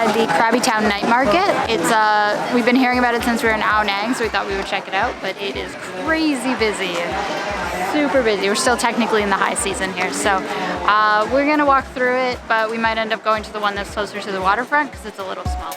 outside the Krabi Town night market. It's we've been hearing about it since we were in Ao Nang, so we thought we would check it out, but it is crazy busy. Super busy. We're still technically in the high season here, so we're gonna walk through it, but we might end up going to the one that's closer to the waterfront because it's a little smaller.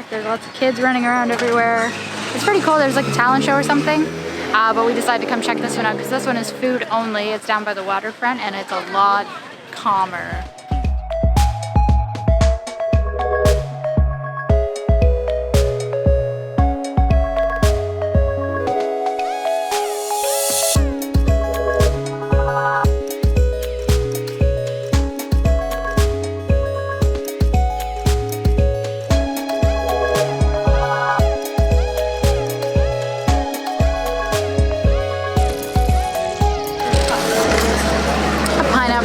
There's lots of kids running around everywhere. It's pretty cool. There's like a talent show or something. But we decided to come check this one out because this one is food only. It's down by the waterfront and it's a lot calmer.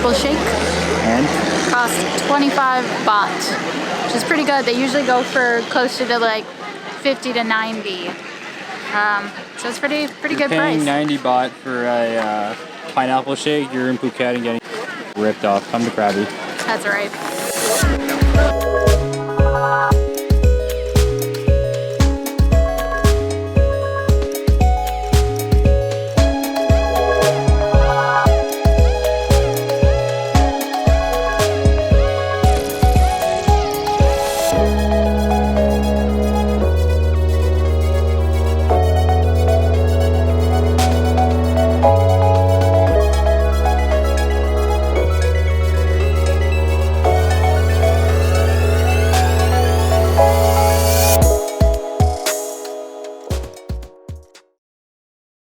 Shake and cost 25 baht, which is pretty good. They usually go for closer to like 50 to 90. So it's pretty good paying price. 90 baht for a pineapple shake. You're in Phuket and getting ripped off. Come to Krabi. That's right.